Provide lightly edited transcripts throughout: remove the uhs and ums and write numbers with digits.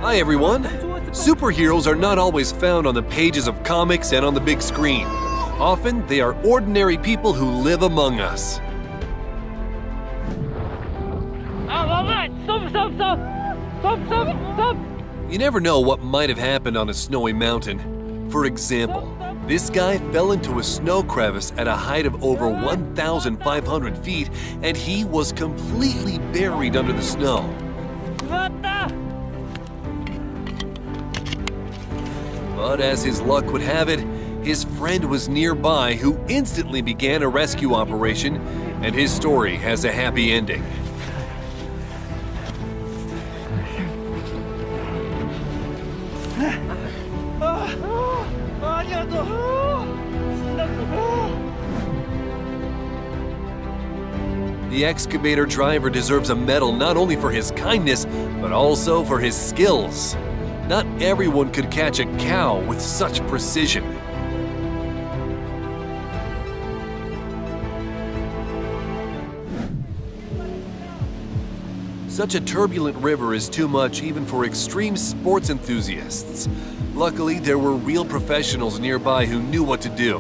Hi everyone! Superheroes are not always found on the pages of comics and on the big screen. Often, they are ordinary people who live among us. You never know what might have happened on a snowy mountain. For example, this guy fell into a snow crevice at a height of over 1,500 feet, and he was completely buried under the snow. But as his luck would have it, his friend was nearby who instantly began a rescue operation, and his story has a happy ending. The excavator driver deserves a medal not only for his kindness, but also for his skills. Not everyone could catch a cow with such precision. Such a turbulent river is too much even for extreme sports enthusiasts. Luckily, there were real professionals nearby who knew what to do.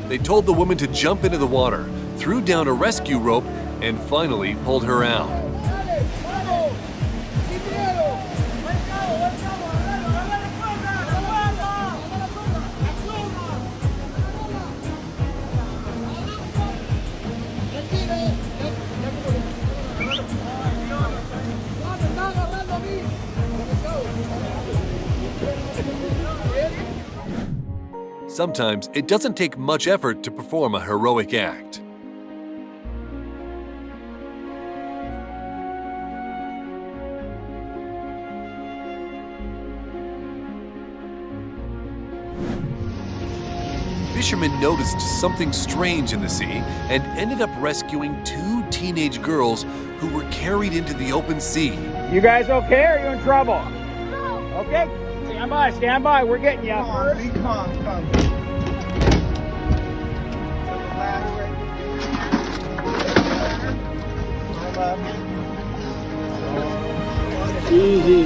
They told the woman to jump into the water, threw down a rescue rope, and finally pulled her out. Sometimes it doesn't take much effort to perform a heroic act. Fishermen noticed something strange in the sea and ended up rescuing two teenage girls who were carried into the open sea. You guys okay, or are you in trouble? No. Okay, stand by, we're getting you. Come on. Easy.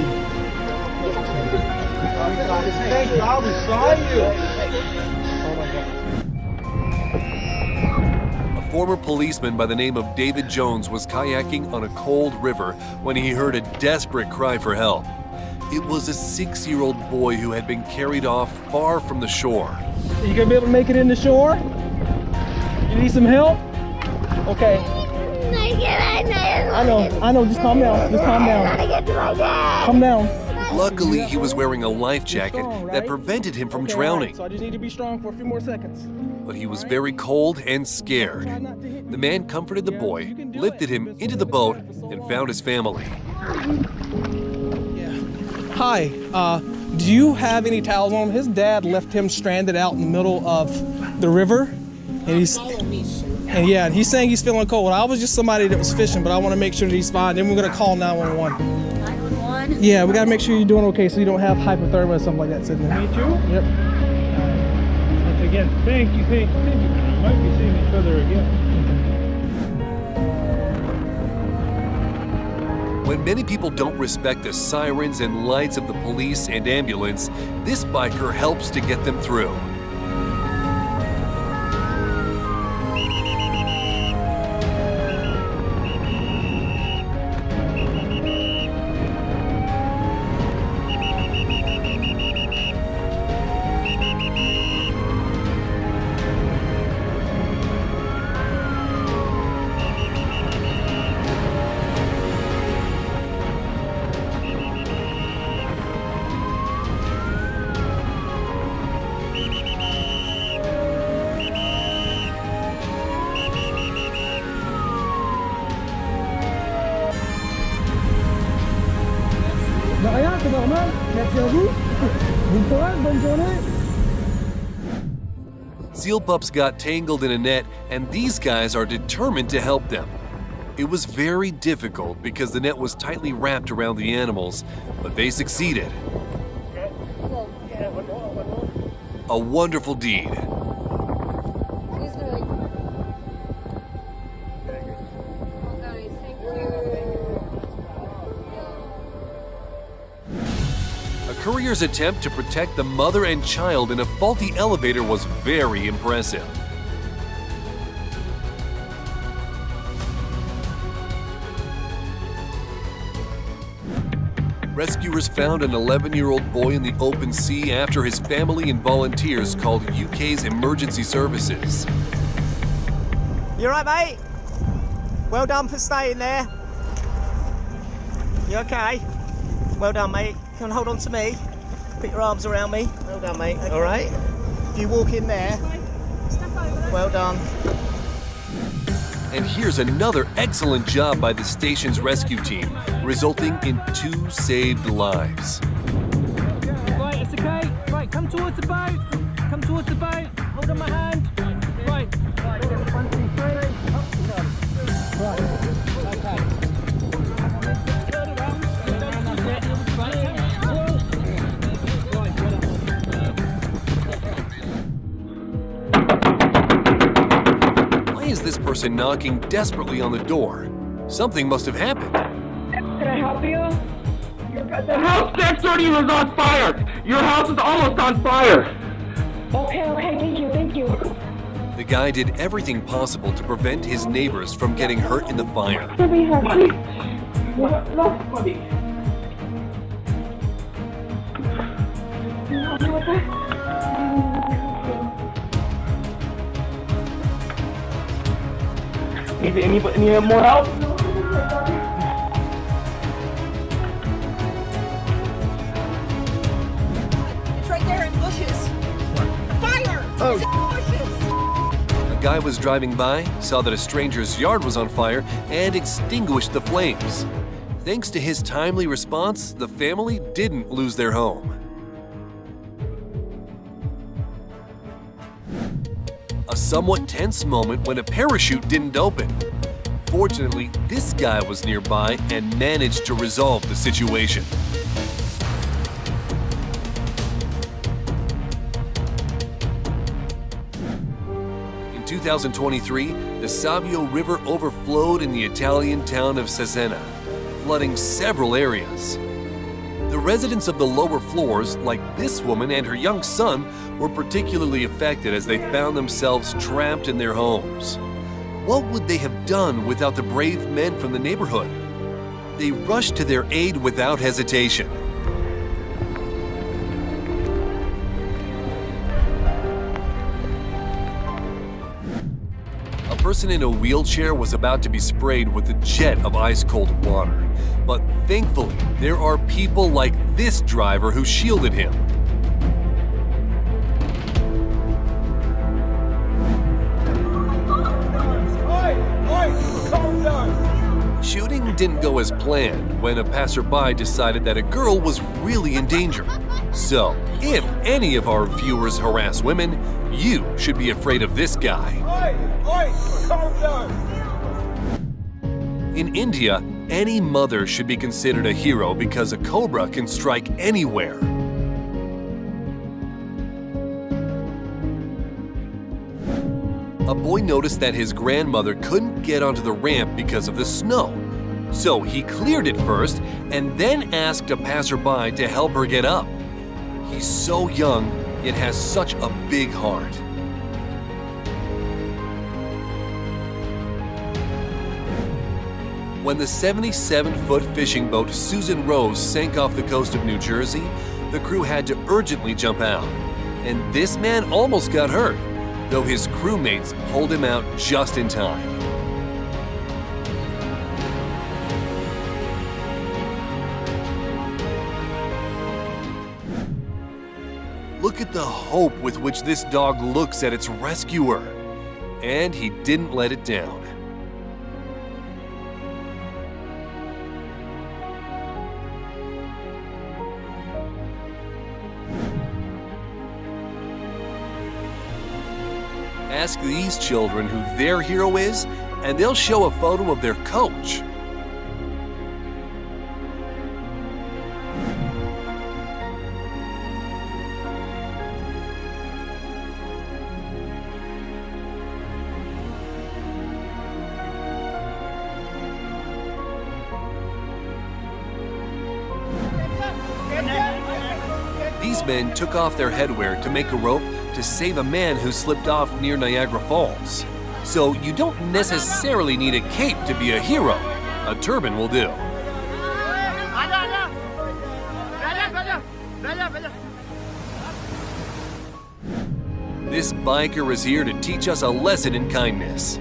Thank you, I'll be sorry. A former policeman by the name of David Jones was kayaking on a cold river when he heard a desperate cry for help. It was a 6-year-old boy who had been carried off far from the shore. You gonna be able to make it in the shore? You need some help? Okay. I know, just calm down, Calm down. Luckily, he was wearing a life jacket that prevented him from drowning. Right. So I just need to be strong for a few more seconds. But he was very cold and scared. The man comforted the boy, lifted him into the boat, and found his family. Hi, do you have any towels on him? His dad left him stranded out in the middle of the river, and he's saying he's feeling cold. I was just somebody that was fishing, but I want to make sure that he's fine. Then we're gonna call 911. 911? Yeah, we gotta make sure you're doing okay, so you don't have hypothermia or something like that sitting there. Me too? Yep. Once again, thank you. We might be seeing each other again. When many people don't respect the sirens and lights of the police and ambulance, this biker helps to get them through. Seal pups got tangled in a net, and these guys are determined to help them. It was very difficult because the net was tightly wrapped around the animals, but they succeeded. A wonderful deed. courier's attempt to protect the mother and child in a faulty elevator was very impressive. Rescuers found an 11-year-old boy in the open sea after his family and volunteers called UK's emergency services. You alright, mate? Well done for staying there. You okay? Well done, mate. Come and hold on to me. Put your arms around me. Well done, mate. Okay. Alright? If you walk in there. Well done. And here's another excellent job by the station's rescue team, resulting in 2 saved lives. Right, it's okay. Right, come towards the boat. Come towards the boat. Hold on my hand. Right. 1, 2, 3. Right. Okay. Turn around. Why is this person knocking desperately on the door? Something must have happened. Can I help you? The house next door to you is on fire! Your house is almost on fire! Okay, thank you. The guy did everything possible to prevent his neighbors from getting hurt in the fire. Need more help? It's right there in bushes. Fire! Oh. Bushes! A guy was driving by, saw that a stranger's yard was on fire, and extinguished the flames. Thanks to his timely response, the family didn't lose their home. A somewhat tense moment when a parachute didn't open. Fortunately, this guy was nearby and managed to resolve the situation. In 2023, the Savio River overflowed in the Italian town of Cesena, flooding several areas. The residents of the lower floors, like this woman and her young son, were particularly affected as they found themselves trapped in their homes. What would they have done without the brave men from the neighborhood? They rushed to their aid without hesitation. A person in a wheelchair was about to be sprayed with a jet of ice-cold water. But thankfully, there are people like this driver who shielded him. Shooting didn't go as planned when a passerby decided that a girl was really in danger. So, if any of our viewers harass women, you should be afraid of this guy. In India, any mother should be considered a hero because a cobra can strike anywhere. A boy noticed that his grandmother couldn't get onto the ramp because of the snow. So he cleared it first and then asked a passerby to help her get up. He's so young, yet has such a big heart. When the 77-foot fishing boat Susan Rose sank off the coast of New Jersey, the crew had to urgently jump out. And this man almost got hurt, though his crewmates pulled him out just in time. Look at the hope with which this dog looks at its rescuer. And he didn't let it down. Ask these children who their hero is, and they'll show a photo of their coach. These men took off their headwear to make a rope to save a man who slipped off near Niagara Falls. So you don't necessarily need a cape to be a hero. A turban will do. This biker is here to teach us a lesson in kindness.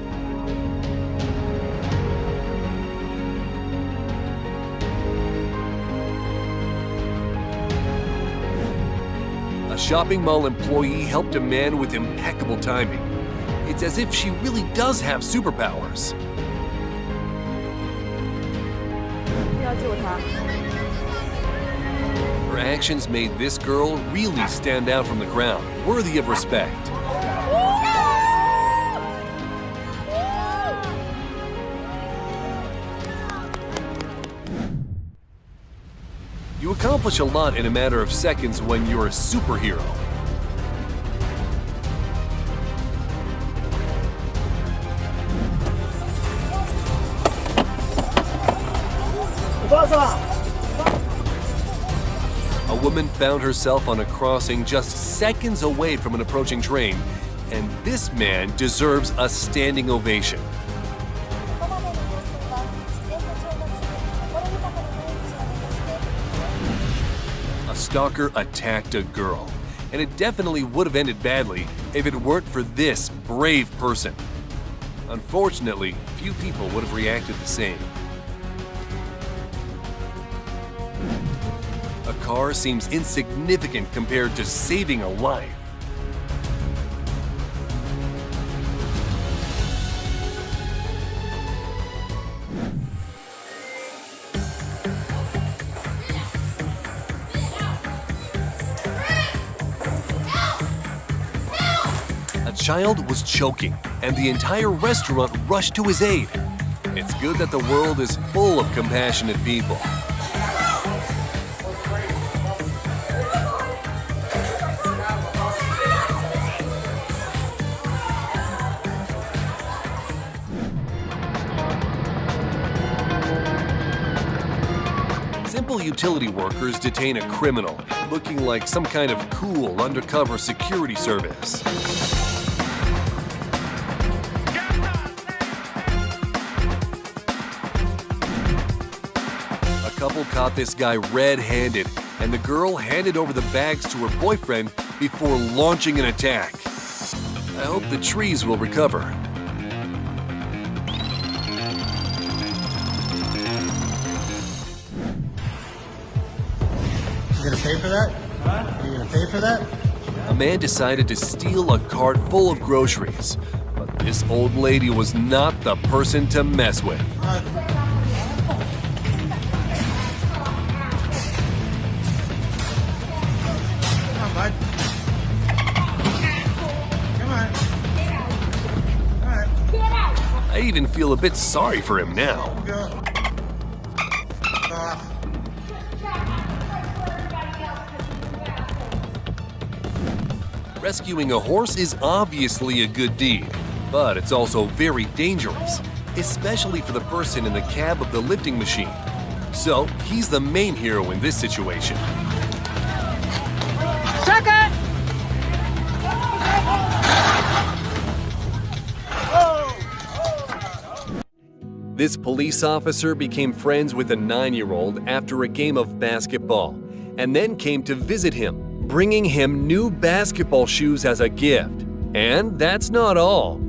A shopping mall employee helped a man with impeccable timing. It's as if she really does have superpowers. Her actions made this girl really stand out from the crowd, worthy of respect. You accomplish a lot in a matter of seconds when you're a superhero. A woman found herself on a crossing just seconds away from an approaching train, and this man deserves a standing ovation. A stalker attacked a girl, and it definitely would have ended badly if it weren't for this brave person. Unfortunately, few people would have reacted the same. A car seems insignificant compared to saving a life. A child was choking, and the entire restaurant rushed to his aid. It's good that the world is full of compassionate people. Simple utility workers detain a criminal, looking like some kind of cool undercover security service. A couple caught this guy red-handed, and the girl handed over the bags to her boyfriend before launching an attack. I hope the trees will recover. You gonna pay for that? Huh? You gonna pay for that? A man decided to steal a cart full of groceries, but this old lady was not the person to mess with. Come on, bud. Come on. All right. I even feel a bit sorry for him now. Go. Rescuing a horse is obviously a good deed, but it's also very dangerous, especially for the person in the cab of the lifting machine. So he's the main hero in this situation. Second! This police officer became friends with a 9-year-old after a game of basketball, and then came to visit him, bringing him new basketball shoes as a gift. And that's not all.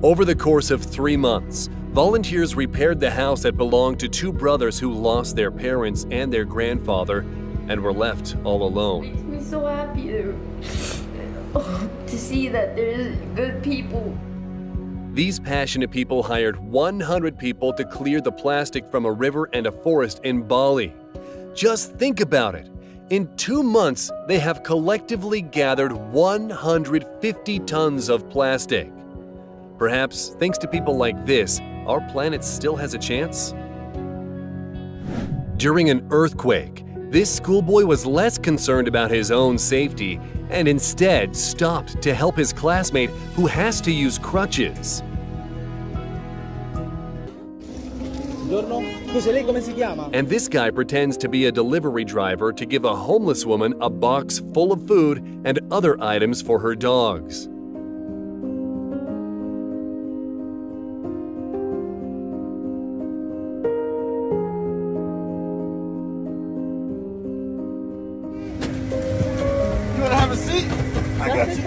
Over the course of 3 months, volunteers repaired the house that belonged to 2 brothers who lost their parents and their grandfather and were left all alone. Makes me so happy to see that there's good people. These passionate people hired 100 people to clear the plastic from a river and a forest in Bali. Just think about it. In 2 months, they have collectively gathered 150 tons of plastic. Perhaps, thanks to people like this, our planet still has a chance? During an earthquake, this schoolboy was less concerned about his own safety and instead stopped to help his classmate who has to use crutches. Buongiorno. Scusi, lei come si chiama? And this guy pretends to be a delivery driver to give a homeless woman a box full of food and other items for her dogs. You wanna have a seat? I got you.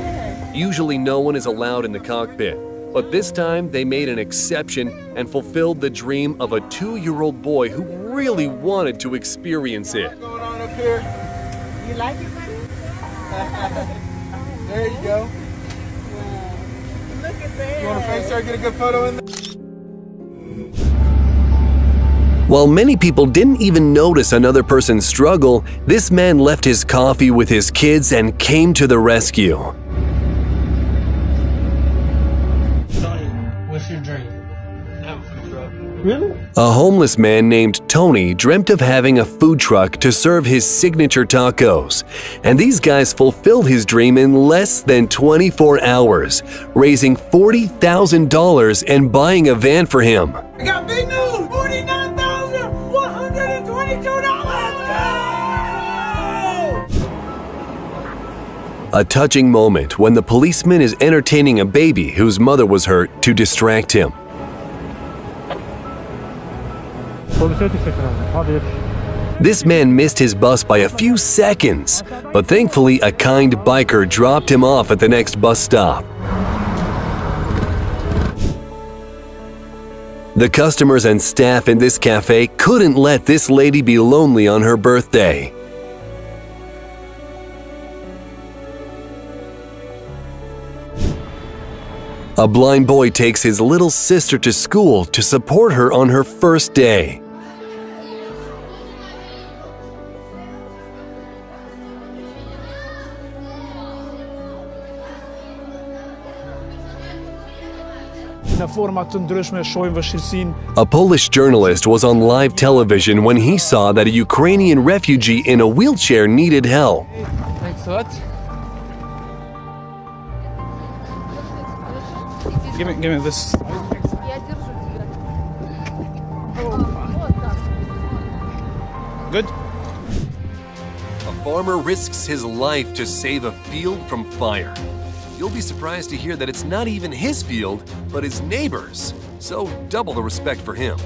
Usually no one is allowed in the cockpit, but this time they made an exception and fulfilled the dream of a 2-year-old boy who really wanted to experience it. What's going on up here? You like it, buddy? There you go. Look at that. You wanna face her, get a good photo in there? While many people didn't even notice another person's struggle, this man left his coffee with his kids and came to the rescue. What's your dream? Really? A homeless man named Tony dreamt of having a food truck to serve his signature tacos. And these guys fulfilled his dream in less than 24 hours, raising $40,000 and buying a van for him. I got big news! $49,122! A touching moment when the policeman is entertaining a baby whose mother was hurt to distract him. This man missed his bus by a few seconds, but thankfully a kind biker dropped him off at the next bus stop. The customers and staff in this cafe couldn't let this lady be lonely on her birthday. A blind boy takes his little sister to school to support her on her first day. Në forma të ndryshme shohim vështirësinë. A Polish journalist was on live television when he saw that a Ukrainian refugee in a wheelchair needed help. Thanks a lot. Give me this. Good? A farmer risks his life to save a field from fire. You'll be surprised to hear that it's not even his field, but his neighbor's. So double the respect for him.